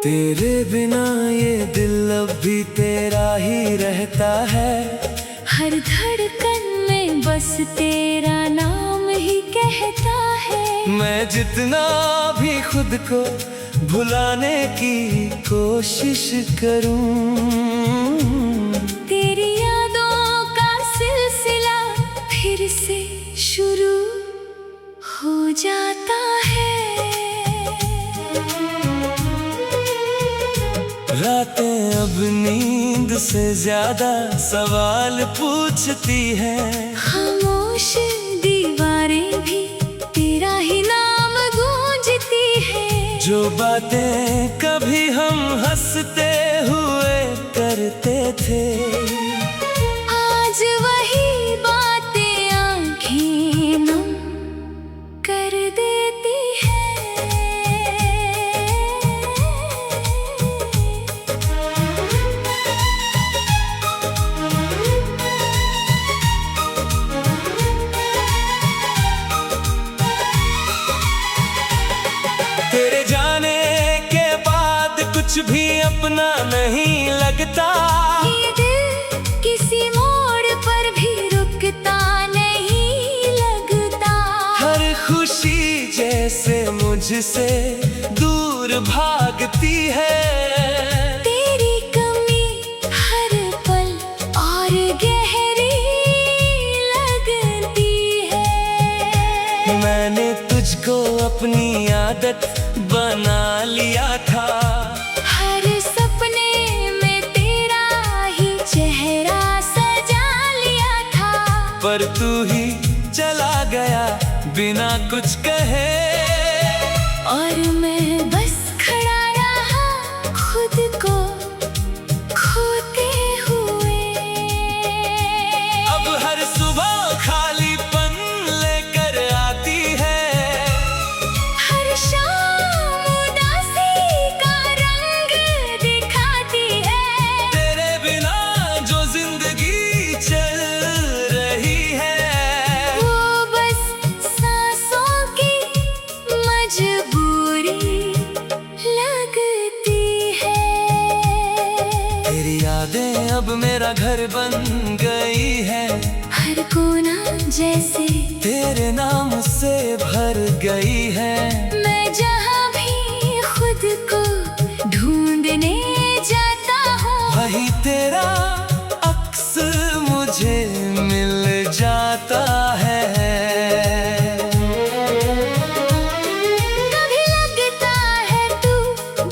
तेरे बिना ये दिल अब भी तेरा ही रहता है। हर धड़कन में बस तेरा नाम ही कहता है। मैं जितना भी खुद को भुलाने की कोशिश करूं, तेरी यादों का सिलसिला फिर से शुरू हो जाता है। रातें अब नींद से ज्यादा सवाल पूछती हैं। खामोश दीवारें भी तेरा ही नाम गूंजती है। जो बातें कभी हम हंसते हुए करते थे, आज वही बातें आंखें नम कर देती है। तेरे जाने के बाद कुछ भी अपना नहीं लगता। ये दिल किसी मोड़ पर भी रुकता नहीं लगता। हर खुशी जैसे मुझसे दूर भागती है। तेरी कमी हर पल और गहरी लगती है। मैंने तुझको अपनी आदत बना लिया था। हर सपने में तेरा ही चेहरा सजा लिया था। पर तू ही चला गया बिना कुछ कहे। और मैं बस खड़ा रहा खुद को खोते हुए। अब हर सुबह खालीपन लेकर आती है। हर शाम उदासी का रंग दिखाती है। तेरे बिना जो जिंदगी चल रही है, वो बस सांसों की मजबूरी लगती है। तेरी यादें अब मेरा घर बन गई है। हर कोना जैसे तेरे नाम से भर गई है। मैं जहाँ भी खुद को ढूंढने जाता हूँ, वही तेरा अक्स मुझे मिल जाता है। कभी लगता है तू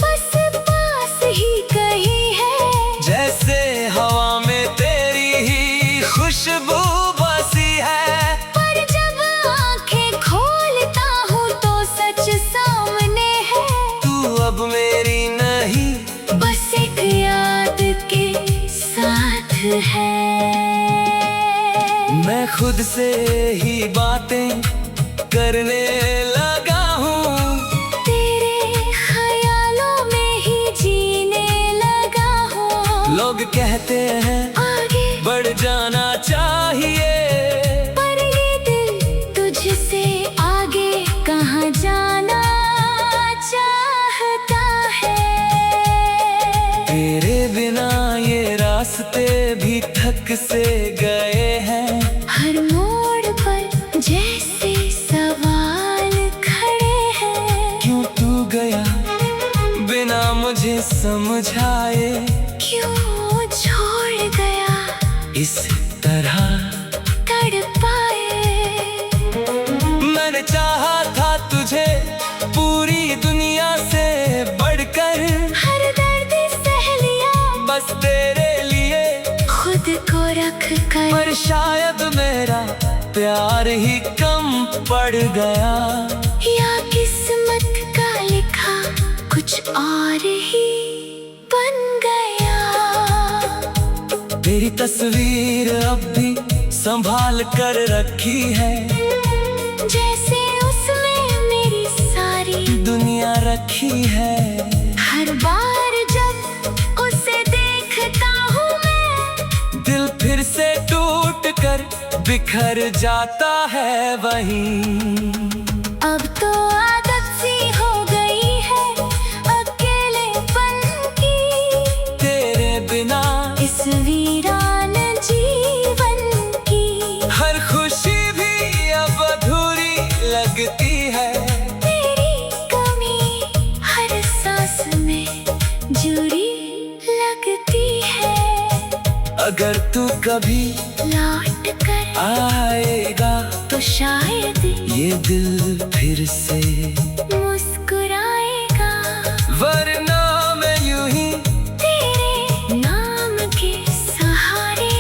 बस पास ही कहीं है। जैसे हवा में तेरी ही खुशबू बसी है। पर जब आंखें खोलता हूँ तो सच सामने है। तू अब मेरी नहीं, बस एक याद के साथ है। मैं खुद से ही बातें करने लगा हूँ। तेरे ख्यालों में ही जीने लगा हूँ। लोग कहते हैं आगे बढ़ जाना चाहिए, पर ये दिल तुझसे आगे कहाँ जाना चाहता है। तेरे बिना ये रास्ते भी थक से गए हैं। हर मोड़ पर जैसे सवाल खड़े हैं। क्यों तू गया बिना मुझे समझाए, क्यों छोड़ गया इस तरह तड़पाए। मैंने चाहा था तुझे पूरी दुनिया से बढ़कर। हर दर्द सह लिया बस तेरे लिए, खुद को रख कर। पर शायद मेरा प्यार ही कम पड़ गया, या किस्मत का लिखा कुछ और ही बन गया। तेरी तस्वीर अब भी संभाल कर रखी है, जैसे उसमें मेरी सारी दुनिया रखी है। हर बार जब उसे देखता हूँ मैं, दिल फिर से टूट कर बिखर जाता है वहीं। अब तो आदत सी हो गई है अकेलेपन की, तेरे बिना इस वीरान जीवन की। हर खुशी भी अब अधूरी लगती है, तेरी कमी हर सांस में जुड़ी लगती है। अगर तू कभी लौट कर आएगा तो शायद ये दिल फिर से मुस्कुराएगा, वरना मैं यूं ही तेरे नाम के सहारे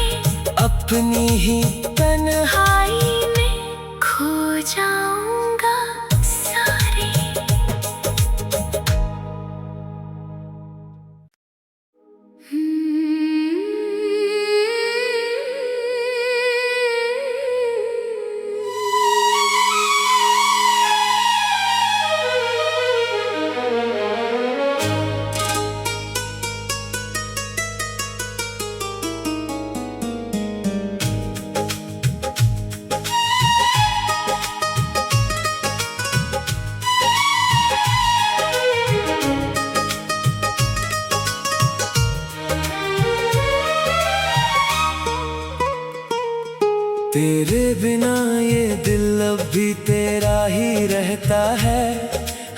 अपनी ही तन्हाई में खो जाऊंगा सारे। तेरे बिना ये दिल अब भी तेरा ही रहता है।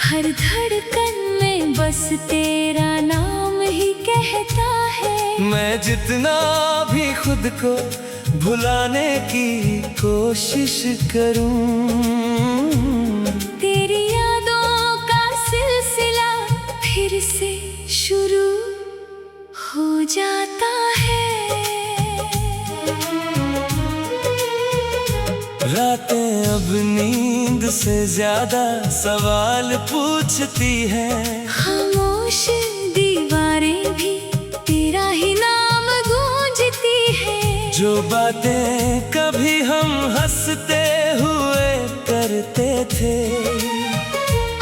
हर धड़कन में बस तेरा नाम ही कहता है। मैं जितना भी खुद को भुलाने की कोशिश करूं, तेरी यादों का सिलसिला फिर से शुरू हो जाता है। रातें अब नींद से ज्यादा सवाल पूछती हैं। खामोश दीवारें भी तेरा ही नाम गूंजती है। जो बातें कभी हम हंसते हुए करते थे,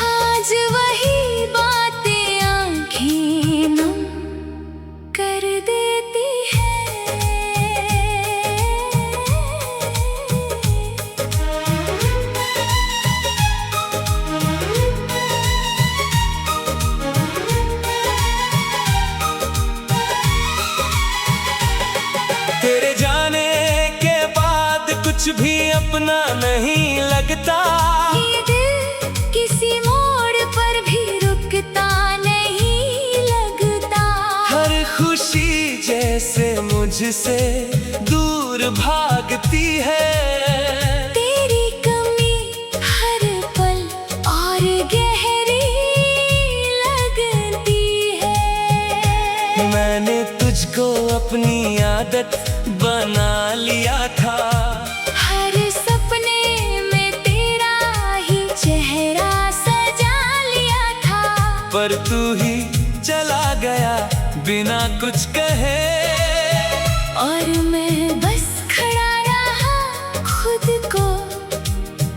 आज वही बातें आंखें नम कर देती है। तेरे जाने के बाद कुछ भी अपना नहीं लगता। ये दिल किसी मोड़ पर भी रुकता नहीं लगता। हर खुशी जैसे मुझसे दूर भागती है। तेरी कमी हर पल और गहरी लगती है। मैंने तुझको अपनी आदत बना लिया था। हर सपने में तेरा ही चेहरा सजा लिया था। पर तू ही चला गया बिना कुछ कहे, और मैं बस खड़ा रहा खुद को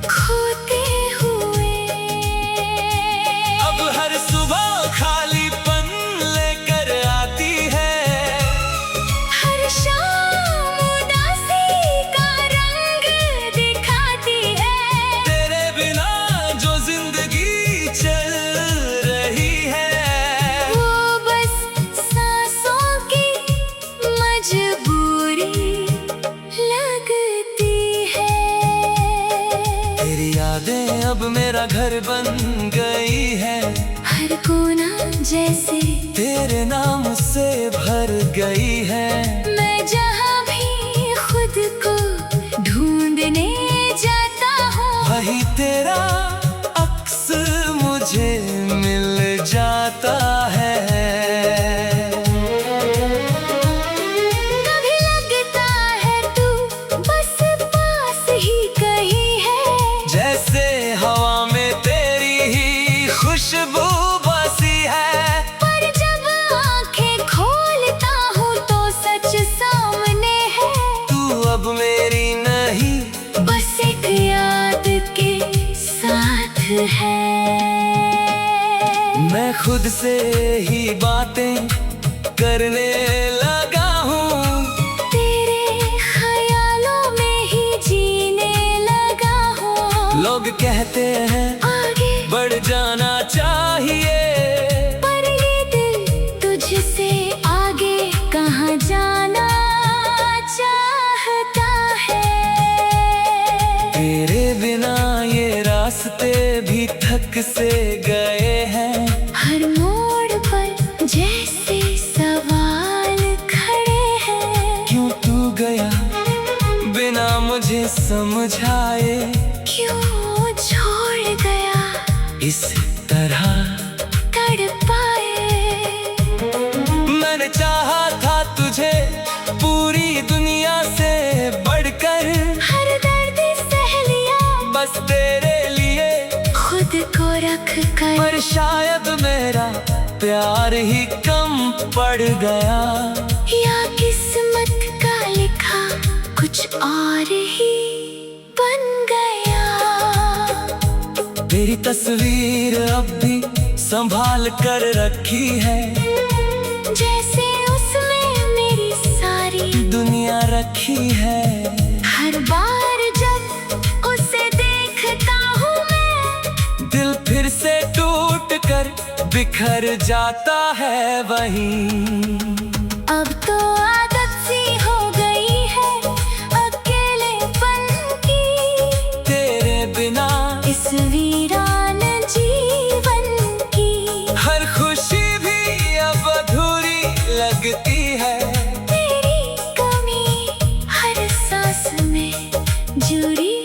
खोते हुए। अब हर सुबह खालीपन लेकर आती है। हर शाम उदासी का रंग दिखाती है। तेरे बिना जो जिंदगी चल रही है, वो बस सांसों की मजबूरी लगती है। तेरी यादें अब मेरा घर बन गई है। हर कोना जैसे तेरे नाम से भर गई है। मैं जहाँ भी खुद को ढूंढने जाता हूँ, वही तेरा अक्स मुझे मिल जाता है। कभी लगता है तू बस पास ही मैं खुद से ही बातें करने लगा हूँ, तेरे ख्यालों में ही जीने लगा हूँ। लोग कहते हैं आगे बढ़ जाना चाहिए, पर ये दिल तुझसे आगे कहाँ जाना चाहता है। तेरे बिना ये रास्ते भी थक से गए हैं। हर मोड़ पर जैसे सवाल खड़े हैं, क्यों तू गया बिना मुझे समझाए, क्यों छोड़ गया इस तरह तड़पाए। मैंने चाहा था तुझे पूरी दुनिया से बढ़कर, हर दर्द सह लिया बस तेरे लिए, खुद को रख कर। पर शायद मेरा प्यार ही कम पड़ गया, या किस्मत का लिखा कुछ और ही बन गया। तेरी तस्वीर अब भी संभाल कर रखी है, जैसे उसमें मेरी सारी दुनिया रखी है। हर बार जब उसे देखता हूँ मैं, दिल फिर से टूट कर बिखर जाता है वहीं। अब तो आदत सी हो गई है अकेलेपन की, तेरे बिना इस वीरान जीवन की। हर खुशी भी अब अधूरी लगती है, तेरी कमी हर सांस में जुड़ी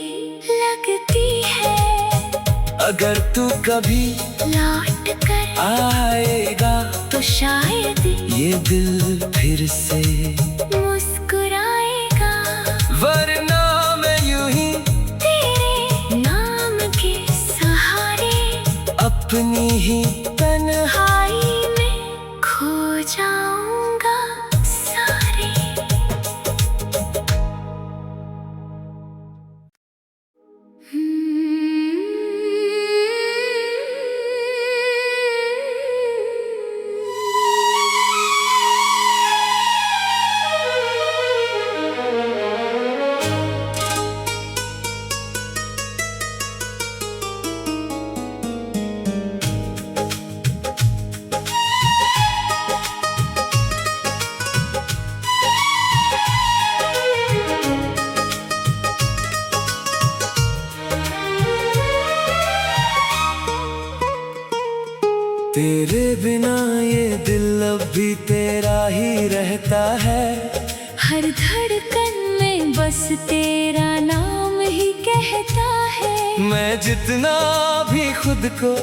लगती है। अगर तू कभी लौट कर आएगा तो शायद ये दिल फिर से मुस्कुराएगा, वरना मैं यूं ही तेरे नाम के सहारे अपनी ही तन्हाई में खो जाऊंगा सारे। तेरे बिना ये दिल अब भी तेरा ही रहता है, हर धड़कन में बस तेरा नाम ही कहता है। मैं जितना भी खुद को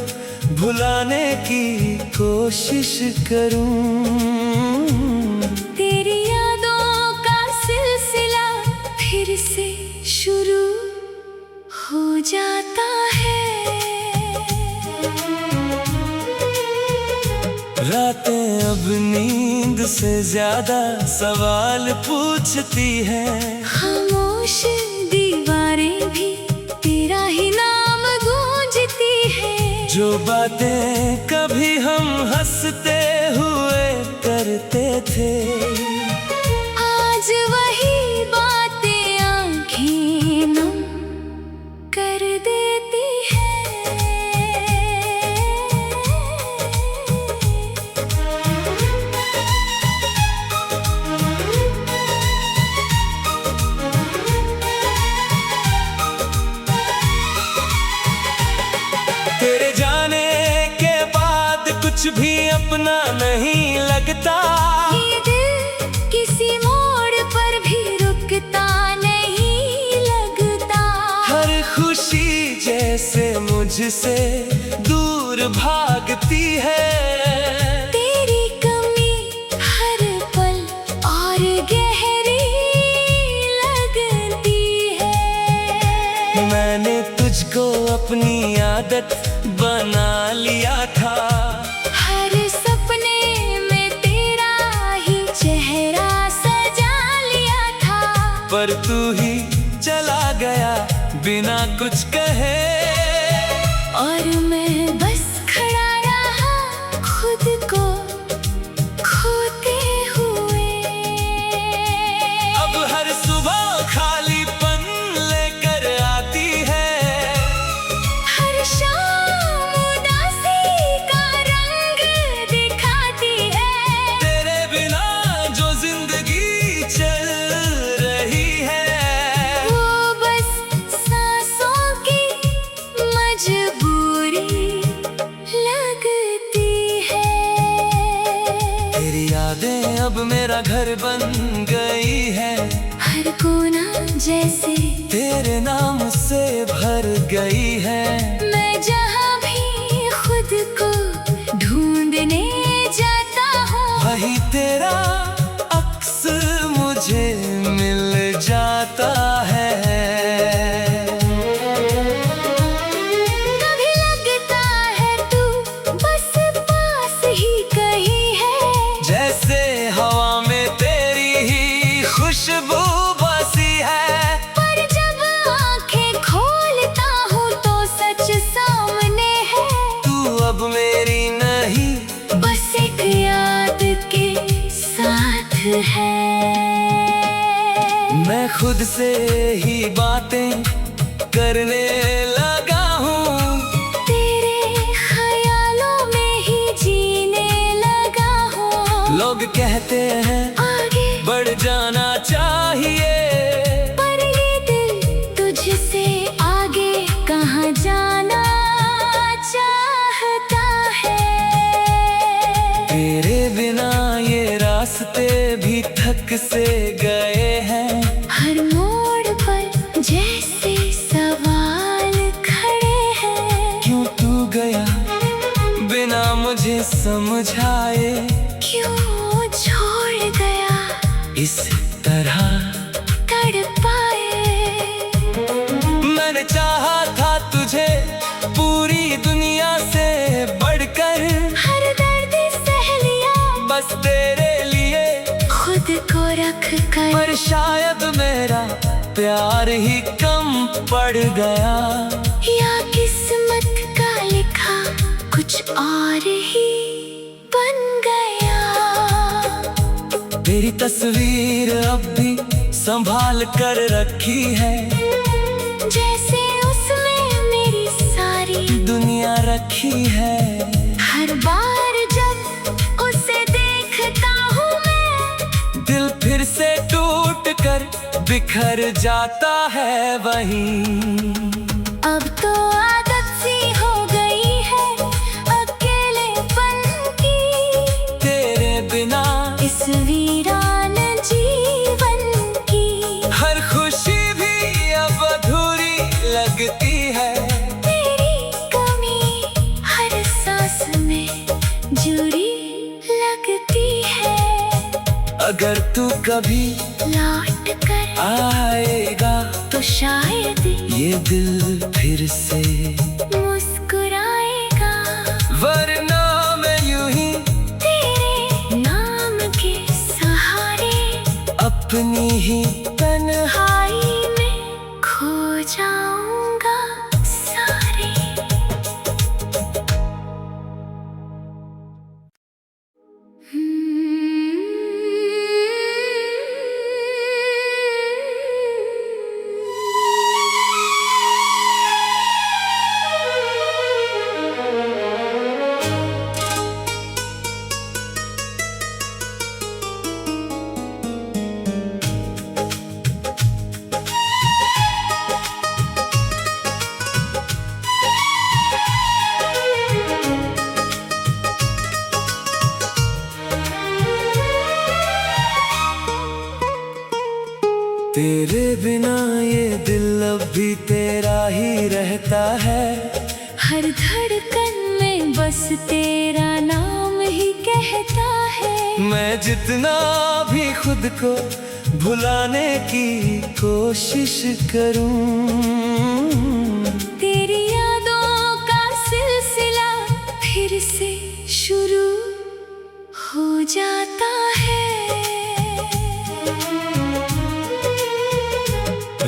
भुलाने की कोशिश करूं, तेरी यादों का सिलसिला फिर से शुरू हो जाता है। रातें अब नींद से ज्यादा सवाल पूछती हैं, खामोश दीवारें भी तेरा ही नाम गूंजती है। जो बातें कभी हम हंसते हुए करते थे, आज वही बातें आंखें नम कर देती है। तेरे जाने के बाद कुछ भी अपना नहीं लगता, ये दिल किसी मोड़ पर भी रुकता नहीं लगता। हर खुशी जैसे मुझसे दूर भागती है, तेरी कमी हर पल और गहरी लगती है। मैंने तुझको अपनी आदत बना लिया था, हर सपने में तेरा ही चेहरा सजा लिया था। पर तू ही चला गया बिना कुछ कहे, और मैं बस खड़ा रहा अब मेरा घर बन गई है। हर कोना जैसे तेरे नाम से भर गई है। मैं जहाँ भी खुद को ढूंढने जाता हूँ, वही तेरा अक्स मुझे मिल जाता है। कभी लगता है तू बस पास ही कहीं है, जैसे हवा में तेरी ही खुशबू बसी है। पर जब आंखें खोलता हूँ तो सच सामने है। तू अब मेरी नहीं, बस एक याद के साथ है। मैं खुद से ही बातें करने लगा हूँ। तेरे ख्यालों में ही जीने लगा हूँ। लोग कहते हैं आगे बढ़ जाना चाहिए, पर ये दिल तुझसे आगे कहाँ जाना चाहता है। तेरे बिना ये रास्ते भी थक से गए हैं। हर मोड़ पर जैसे सवाल खड़े हैं, क्यों तू गया बिना मुझे समझाए, क्यों छोड़ गया इस तरह तड़पाए। मैंने चाहा था तुझे पूरी दुनिया से बढ़कर, हर दर्द सह लिया बस तेरे लिए, खुद को रख कर। पर शायद मेरा प्यार ही कम पड़ गया। या किस्मत का लिखा कुछ और ही बन गया। तेरी तस्वीर अब भी संभाल कर रखी है, जैसे उसमें मेरी सारी दुनिया रखी है। हर बार जब उसे देखता हूँ मैं, दिल फिर से टूट कर बिखर जाता है वहीं। अब तो आदत सी हो गई है अकेलेपन की, तेरे बिना इस वीरान जीवन की। हर खुशी भी अब अधूरी लगती है। तेरी कमी हर सांस में जुड़ी लगती है। अगर तू कभी लौट कर आएगा तो शायद ये दिल फिर से मुस्कुराएगा, वरना मैं यूं ही तेरे नाम के सहारे अपनी ही तन्हाई में खो जाऊंगा सारे। तेरे बिना ये दिल अब भी तेरा ही रहता है। हर धड़कन में बस तेरा नाम ही कहता है। मैं जितना भी खुद को भुलाने की कोशिश करूं, तेरी यादों का सिलसिला फिर से शुरू हो जाता है।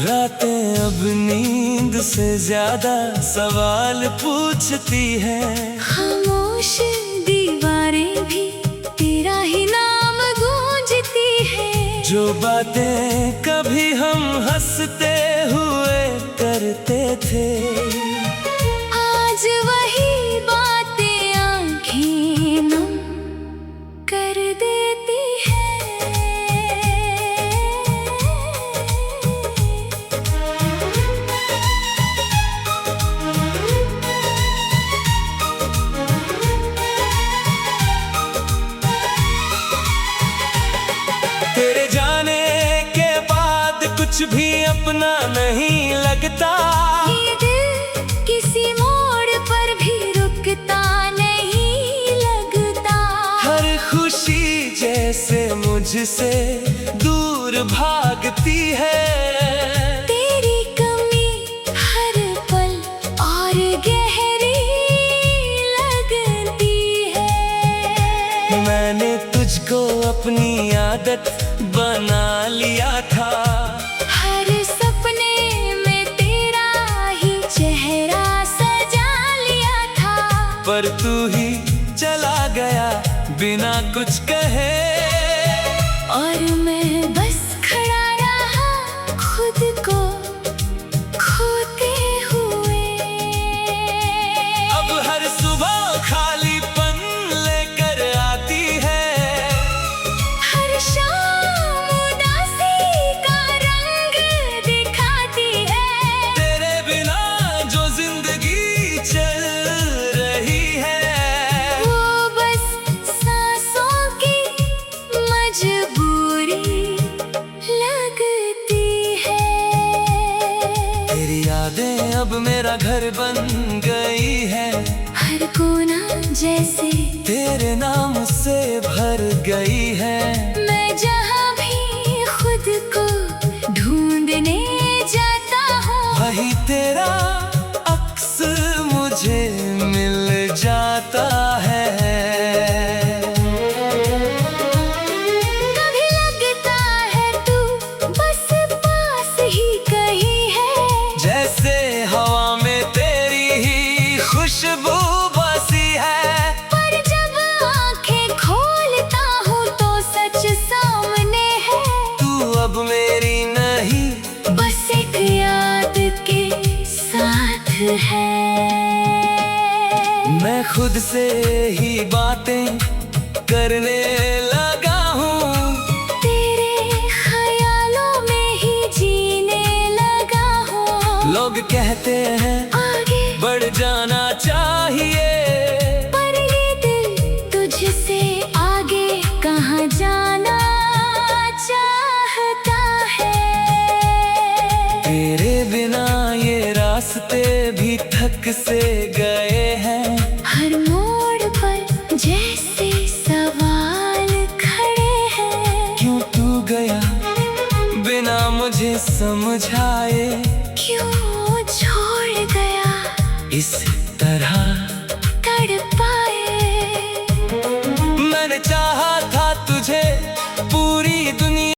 रातें अब नींद से ज्यादा सवाल पूछती हैं। खामोश दीवारें भी तेरा ही नाम गूंजती है। जो बातें कभी हम हंसते हुए करते थे, आज वही बातें आंखें नम कर देती है। कुछ भी अपना नहीं लगता। ये दिल किसी मोड़ पर भी रुकता नहीं लगता। हर खुशी जैसे मुझसे दूर भागती है। तेरी कमी हर पल और गहरी लगती है। मैंने तुझको अपनी आदत बना लिया था। हर सपने में तेरा ही चेहरा सजा लिया था। पर तू ही चला गया बिना कुछ कहे। और मैं बस खड़ा रहा खुद को खोते हुए। अब हर सुबह खालीपन लेकर आती है। हर शाम उदासी का रंग दिखाती है। तेरे बिना जो जिंदगी चल रही है, वो बस सांसों की मजबूरी लगती है। तेरी यादें अब मेरा घर बन गई है। हर कोना जैसे तेरे नाम से भर गई है। मैं जहाँ भी खुद को ढूंढने जाता हूँ, वही तेरा अक्स मुझे मिल जाता है। कभी लगता है तू बस पास ही कहीं है। जैसे हवा में तेरी ही खुशबू बसी है। पर जब आंखें खोलता हूँ तो सच सामने है। तू अब मेरी नहीं, बस एक याद के साथ है। मैं खुद से ही बातें करने लगा हूँ। तेरे ख्यालों में ही जीने लगा हूँ। लोग कहते हैं आगे बढ़ जाना चाहिए। पर ये दिल तुझसे आगे कहाँ जाना चाहता है। तेरे बिना ये रास्ते भी थक से गए हैं। हर मोड़ पर जैसे सवाल खड़े हैं। क्यों तू गया बिना मुझे समझाए। क्यों छोड़ गया इस तरह तड़पाए। मैंने चाहा था तुझे